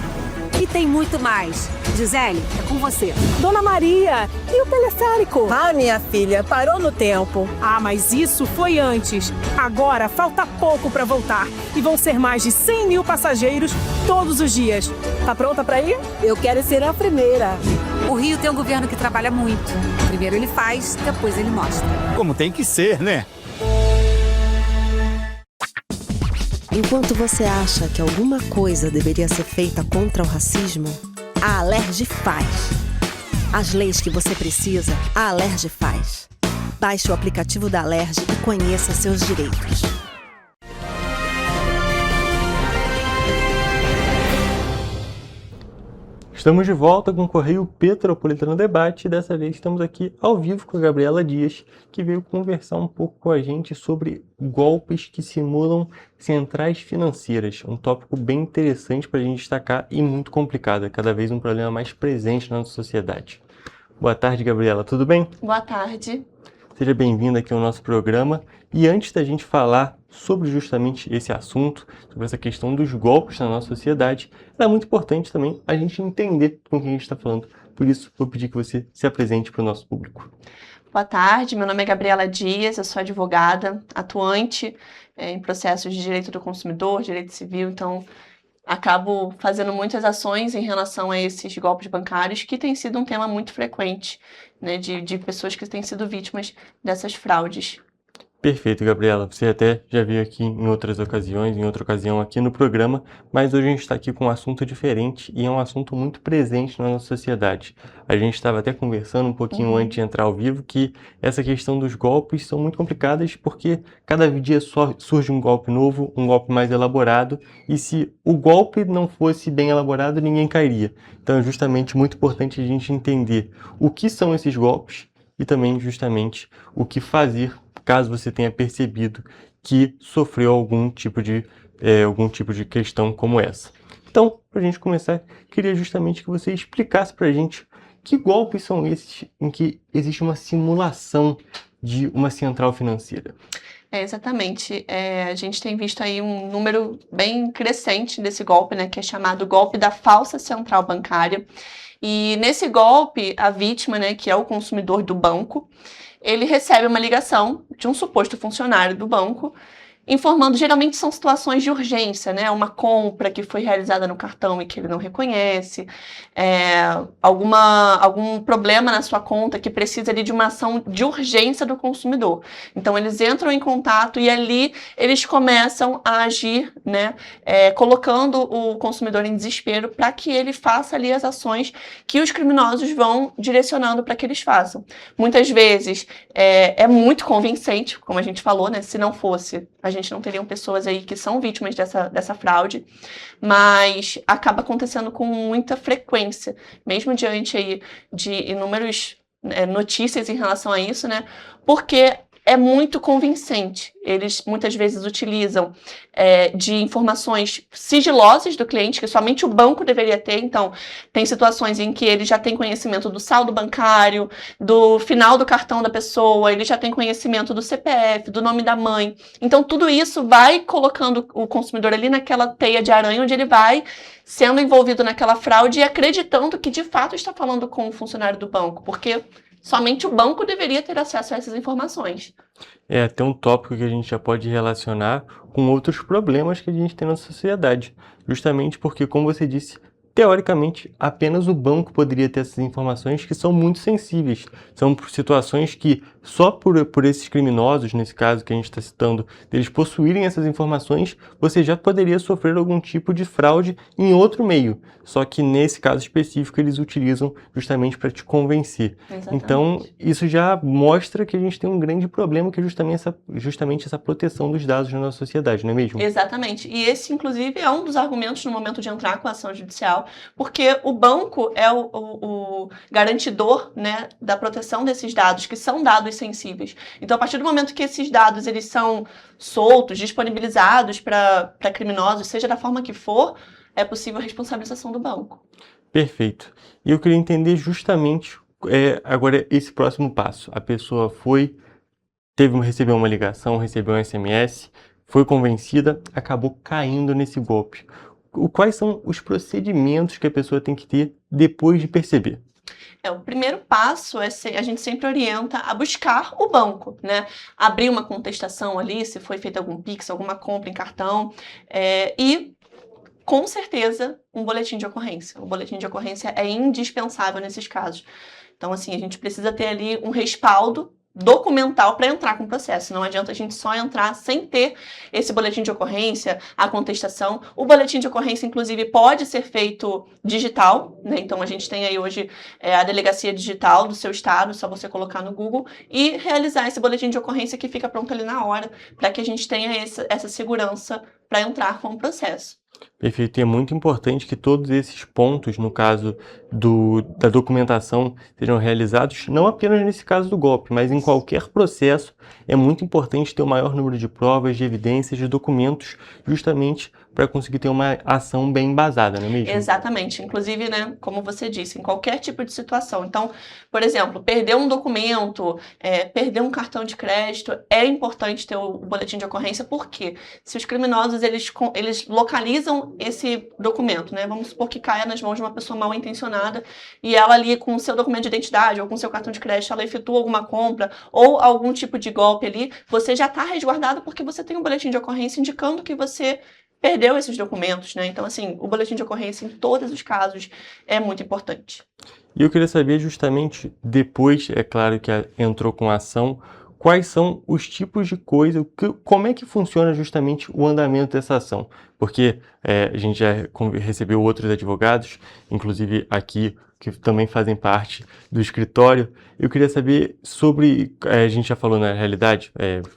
S10: E tem muito mais. Gisele, é com você.
S12: Dona Maria, e o teleférico?
S22: Ah, minha filha, parou no tempo.
S12: Ah, mas isso foi antes. Agora falta pouco para voltar. E vão ser mais de 100 mil passageiros todos os dias. Tá pronta para ir?
S22: Eu quero ser a primeira.
S10: O Rio tem um governo que trabalha muito. Primeiro ele faz, depois ele mostra.
S21: Como tem que ser, né?
S23: Enquanto você acha que alguma coisa deveria ser feita contra o racismo, a Alerj faz. As leis que você precisa, a Alerj faz. Baixe o aplicativo da Alerj e conheça seus direitos.
S1: Estamos de volta com o Correio Petropolitano Debate e dessa vez estamos aqui ao vivo com a Gabriela Dias, que veio conversar um pouco com a gente sobre golpes que simulam centrais financeiras. Um tópico bem interessante para a gente destacar e muito complicado, é cada vez um problema mais presente na nossa sociedade. Boa tarde, Gabriela, tudo bem?
S3: Boa tarde.
S1: Seja bem-vinda aqui ao nosso programa. E antes da gente falar sobre justamente esse assunto, sobre essa questão dos golpes na nossa sociedade, é muito importante também a gente entender com quem a gente está falando. Por isso, vou pedir que você se apresente para o nosso público.
S3: Boa tarde, meu nome é Gabriela Dias, eu sou advogada, atuante em processos de direito do consumidor, direito civil, então acabo fazendo muitas ações em relação a esses golpes bancários, que tem sido um tema muito frequente, né, de pessoas que têm sido vítimas dessas fraudes.
S1: Perfeito, Gabriela. Você até já veio aqui em outras ocasiões, em outra ocasião aqui no programa, mas hoje a gente está aqui com um assunto diferente e é um assunto muito presente na nossa sociedade. A gente estava até conversando um pouquinho antes de entrar ao vivo que essa questão dos golpes são muito complicadas porque cada dia só surge um golpe novo, um golpe mais elaborado, e se o golpe não fosse bem elaborado, ninguém cairia. Então é justamente muito importante a gente entender o que são esses golpes e também justamente o que fazer caso você tenha percebido que sofreu algum tipo de questão como essa. Então, para a gente começar, queria justamente que você explicasse para a gente que golpes são esses em que existe uma simulação de uma central financeira.
S3: Exatamente. A gente tem visto aí um número bem crescente desse golpe, né, que é chamado golpe da falsa central bancária. E nesse golpe, a vítima, né, que é o consumidor do banco, ele recebe uma ligação de um suposto funcionário do banco, informando, geralmente são situações de urgência, né? Uma compra que foi realizada no cartão e que ele não reconhece, algum problema na sua conta que precisa ali de uma ação de urgência do consumidor. Então, eles entram em contato e ali eles começam a agir, né? Colocando o consumidor em desespero para que ele faça ali as ações que os criminosos vão direcionando para que eles façam. Muitas vezes é muito convincente, como a gente falou, né? Se não fosse, a gente não teriam pessoas aí que são vítimas dessa fraude, mas acaba acontecendo com muita frequência, mesmo diante aí de inúmeras notícias em relação a isso, né? Porque é muito convincente. Eles muitas vezes utilizam de informações sigilosas do cliente, que somente o banco deveria ter. Então, tem situações em que ele já tem conhecimento do saldo bancário, do final do cartão da pessoa, ele já tem conhecimento do CPF, do nome da mãe. Então, tudo isso vai colocando o consumidor ali naquela teia de aranha, onde ele vai sendo envolvido naquela fraude e acreditando que, de fato, está falando com o funcionário do banco, porque somente o banco deveria ter acesso a essas informações.
S1: É até um tópico que a gente já pode relacionar com outros problemas que a gente tem na sociedade. Justamente porque, como você disse, teoricamente, apenas o banco poderia ter essas informações que são muito sensíveis. São situações que, só por esses criminosos, nesse caso que a gente está citando, eles possuírem essas informações, você já poderia sofrer algum tipo de fraude em outro meio. Só que, nesse caso específico, eles utilizam justamente para te convencer.
S3: Exatamente.
S1: Então, isso já mostra que a gente tem um grande problema, que é justamente essa proteção dos dados na nossa sociedade, não é mesmo?
S3: Exatamente. E esse, inclusive, é um dos argumentos no momento de entrar com a ação judicial, porque o banco é o garantidor, né, da proteção desses dados, que são dados sensíveis. Então, a partir do momento que esses dados eles são soltos, disponibilizados para criminosos, seja da forma que for, é possível a responsabilização do banco.
S1: Perfeito. E eu queria entender justamente agora esse próximo passo. A pessoa recebeu uma ligação, recebeu um SMS, foi convencida, acabou caindo nesse golpe. Quais são os procedimentos que a pessoa tem que ter depois de perceber?
S3: O primeiro passo a gente sempre orienta a buscar o banco, né? Abrir uma contestação ali, se foi feito algum Pix, alguma compra em cartão, e com certeza um boletim de ocorrência. O boletim de ocorrência é indispensável nesses casos. Então, assim, a gente precisa ter ali um respaldo documental para entrar com o processo. Não adianta a gente só entrar sem ter esse boletim de ocorrência, a contestação. O boletim de ocorrência, inclusive, pode ser feito digital, né? Então, a gente tem aí hoje a delegacia digital do seu estado, só você colocar no Google e realizar esse boletim de ocorrência que fica pronto ali na hora, para que a gente tenha essa segurança para entrar com o processo.
S1: Perfeito, e é muito importante que todos esses pontos, no caso da documentação, sejam realizados, não apenas nesse caso do golpe, mas em qualquer processo. É muito importante ter o maior número de provas, de evidências, de documentos, justamente para conseguir ter uma ação bem embasada, não é mesmo?
S3: Exatamente. Inclusive, né, como você disse, em qualquer tipo de situação. Então, por exemplo, perder um documento, perder um cartão de crédito, é importante ter o boletim de ocorrência, porque se os criminosos eles localizam esse documento, né, vamos supor que caia nas mãos de uma pessoa mal intencionada e ela ali com o seu documento de identidade ou com o seu cartão de crédito, ela efetua alguma compra ou algum tipo de golpe ali, você já está resguardado porque você tem um boletim de ocorrência indicando que você perdeu esses documentos, né? Então, assim, o boletim de ocorrência em todos os casos é muito importante.
S1: E eu queria saber justamente, depois, é claro que entrou com a ação, quais são os tipos de coisa, como é que funciona justamente o andamento dessa ação? Porque a gente já recebeu outros advogados, inclusive aqui, que também fazem parte do escritório. Eu queria saber sobre, a gente já falou na realidade,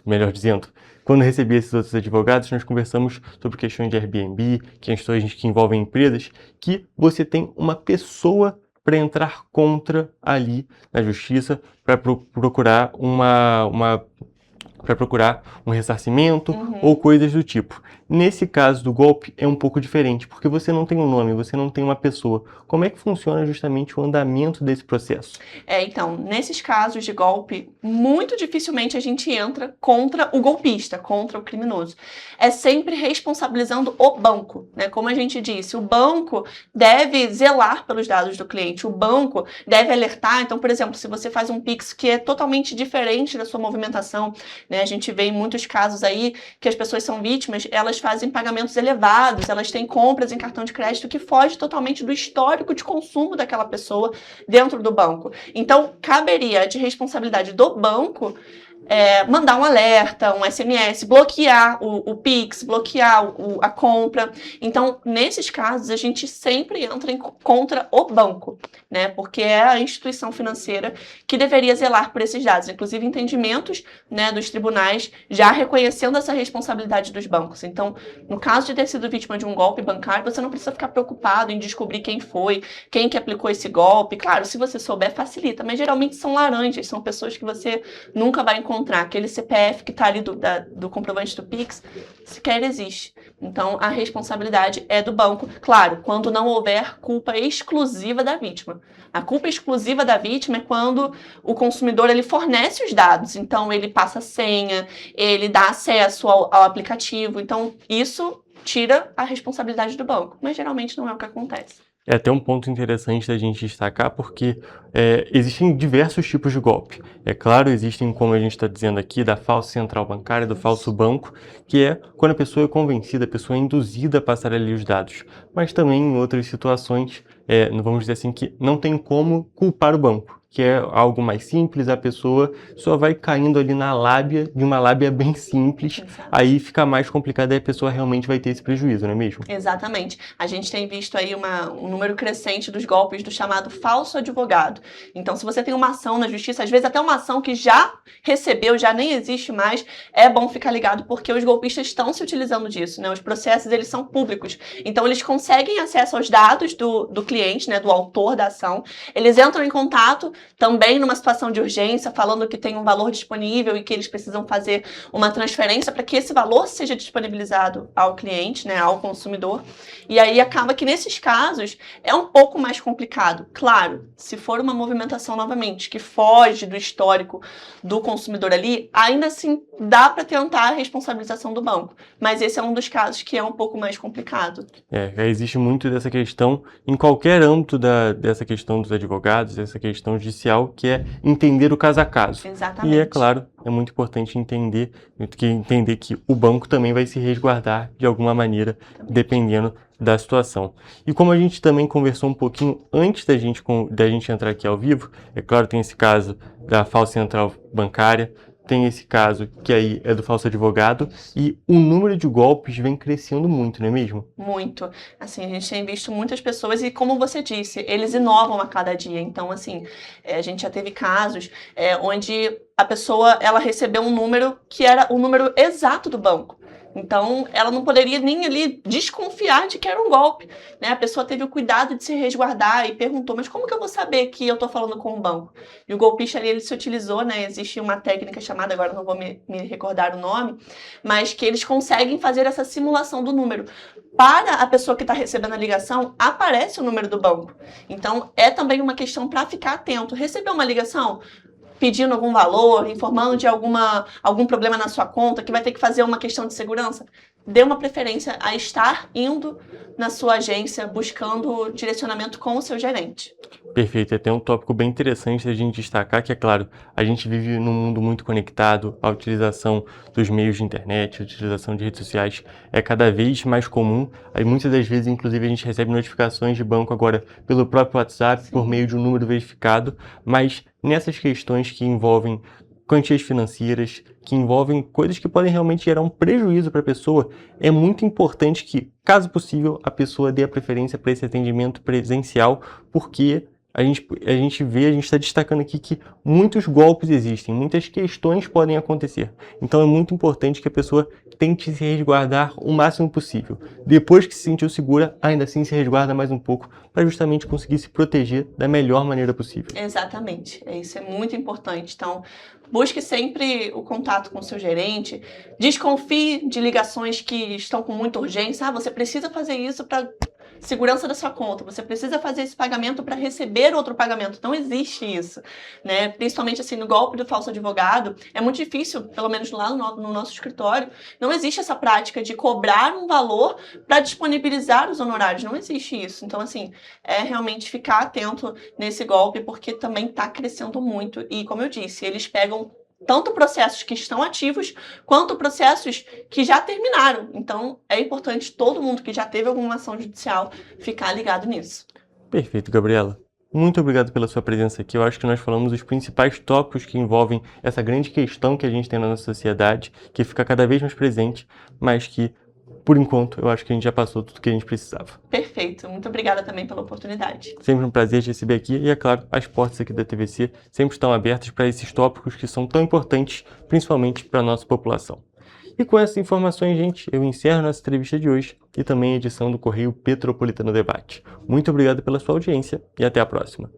S1: melhor dizendo, quando recebi esses outros advogados, nós conversamos sobre questões de Airbnb, questões que envolvem empresas, que você tem uma pessoa para entrar contra ali na justiça, para procurar para procurar um ressarcimento ou coisas do tipo. Nesse caso do golpe é um pouco diferente, porque você não tem um nome, você não tem uma pessoa. Como é que funciona justamente o andamento desse processo?
S3: Então, nesses casos de golpe, muito dificilmente a gente entra contra o golpista, contra o criminoso. É sempre responsabilizando o banco, né? Como a gente disse, o banco deve zelar pelos dados do cliente, o banco deve alertar. Então, por exemplo, se você faz um Pix que é totalmente diferente da sua movimentação, né? A gente vê em muitos casos aí que as pessoas são vítimas, elas fazem pagamentos elevados, elas têm compras em cartão de crédito que foge totalmente do histórico de consumo daquela pessoa dentro do banco. Então, caberia de responsabilidade do banco mandar um alerta, um SMS, bloquear o Pix, bloquear a compra. Então, nesses casos, a gente sempre entra contra o banco, né? Porque é a instituição financeira que deveria zelar por esses dados. Inclusive, entendimentos, né, dos tribunais já reconhecendo essa responsabilidade dos bancos. Então, no caso de ter sido vítima de um golpe bancário, você não precisa ficar preocupado em descobrir quem foi, quem que aplicou esse golpe. Claro, se você souber, facilita, mas geralmente são laranjas, são pessoas que você nunca vai encontrar. Aquele CPF que está ali do comprovante do Pix, sequer existe. Então, a responsabilidade é do banco. Claro, quando não houver culpa exclusiva da vítima. A culpa exclusiva da vítima é quando o consumidor ele fornece os dados. Então, ele passa a senha, ele dá acesso ao aplicativo. Então, isso tira a responsabilidade do banco. Mas, geralmente, não é o que acontece.
S1: É até um ponto interessante da gente destacar, porque existem diversos tipos de golpe. É claro, existem, como a gente está dizendo aqui, da falsa central bancária, do falso banco, que é quando a pessoa é convencida, a pessoa é induzida a passar ali os dados. Mas também em outras situações, vamos dizer assim, que não tem como culpar o banco, que é algo mais simples, a pessoa só vai caindo ali na lábia, de uma lábia bem simples. Exato. Aí fica mais complicado e a pessoa realmente vai ter esse prejuízo, não é mesmo?
S3: Exatamente. A gente tem visto aí um número crescente dos golpes do chamado falso advogado. Então, se você tem uma ação na justiça, às vezes até uma ação que já recebeu, já nem existe mais, é bom ficar ligado, porque os golpistas estão se utilizando disso, né? Os processos, eles são públicos. Então, eles conseguem acesso aos dados do cliente, né? Do autor da ação. Eles entram em contato também numa situação de urgência, falando que tem um valor disponível e que eles precisam fazer uma transferência para que esse valor seja disponibilizado ao cliente, né, ao consumidor. E aí acaba que nesses casos é um pouco mais complicado. Claro, se for uma movimentação novamente que foge do histórico do consumidor ali, ainda assim dá para tentar a responsabilização do banco. Mas esse é um dos casos que é um pouco mais complicado.
S1: Existe muito dessa questão em qualquer âmbito dessa questão dos advogados, dessa questão judicial, que é entender o caso a caso.
S3: Exatamente.
S1: E é claro, é muito importante entender que o banco também vai se resguardar de alguma maneira, dependendo da situação. E como a gente também conversou um pouquinho antes da gente entrar aqui ao vivo, é claro, tem esse caso da falsa central bancária, tem esse caso que aí é do falso advogado, e o número de golpes vem crescendo muito, não é mesmo?
S3: Muito. Assim, a gente tem visto muitas pessoas e, como você disse, eles inovam a cada dia. Então, assim, a gente já teve casos onde a pessoa ela recebeu um número que era o número exato do banco. Então, ela não poderia nem ali desconfiar de que era um golpe, né? A pessoa teve o cuidado de se resguardar e perguntou, mas como que eu vou saber que eu estou falando com o banco? E o golpista ali, ele se utilizou, né? Existe uma técnica chamada, agora não vou me recordar o nome, mas que eles conseguem fazer essa simulação do número. Para a pessoa que está recebendo a ligação, aparece o número do banco. Então, é também uma questão para ficar atento. Recebeu uma ligação pedindo algum valor, informando de algum problema na sua conta, que vai ter que fazer uma questão de segurança, dê uma preferência a estar indo na sua agência buscando direcionamento com o seu gerente.
S1: Perfeito, é até um tópico bem interessante a gente destacar que, é claro, a gente vive num mundo muito conectado, a utilização dos meios de internet, a utilização de redes sociais é cada vez mais comum, aí muitas das vezes, inclusive, a gente recebe notificações de banco agora pelo próprio WhatsApp, por meio de um número verificado, mas nessas questões que envolvem quantias financeiras, que envolvem coisas que podem realmente gerar um prejuízo para a pessoa, é muito importante que, caso possível, a pessoa dê a preferência para esse atendimento presencial, porque a gente está destacando aqui que muitos golpes existem, muitas questões podem acontecer. Então é muito importante que a pessoa tente se resguardar o máximo possível. Depois que se sentiu segura, ainda assim se resguarda mais um pouco para justamente conseguir se proteger da melhor maneira possível.
S3: Exatamente, isso é muito importante. Então, busque sempre o contato com o seu gerente, desconfie de ligações que estão com muita urgência. Você precisa fazer isso para segurança da sua conta, você precisa fazer esse pagamento para receber outro pagamento. Não existe isso, né? Principalmente assim no golpe do falso advogado, é muito difícil, pelo menos lá no nosso escritório, não existe essa prática de cobrar um valor para disponibilizar os honorários, não existe isso. Então assim, é realmente ficar atento nesse golpe, porque também está crescendo muito e, como eu disse, eles pegam tanto processos que estão ativos, quanto processos que já terminaram. Então, é importante todo mundo que já teve alguma ação judicial ficar ligado nisso.
S1: Perfeito, Gabriela. Muito obrigado pela sua presença aqui. Eu acho que nós falamos os principais tópicos que envolvem essa grande questão que a gente tem na nossa sociedade, que fica cada vez mais presente, mas que, por enquanto, eu acho que a gente já passou tudo o que a gente precisava.
S3: Perfeito. Muito obrigada também pela oportunidade.
S1: Sempre um prazer te receber aqui e, é claro, as portas aqui da TVC sempre estão abertas para esses tópicos que são tão importantes, principalmente para a nossa população. E com essas informações, gente, eu encerro nossa entrevista de hoje e também a edição do Correio Petropolitano Debate. Muito obrigado pela sua audiência e até a próxima.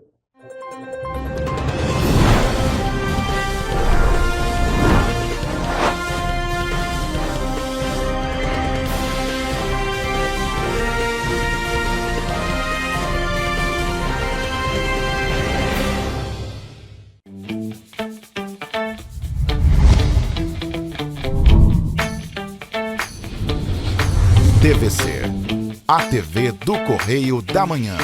S9: TVC, a TV do Correio da Manhã.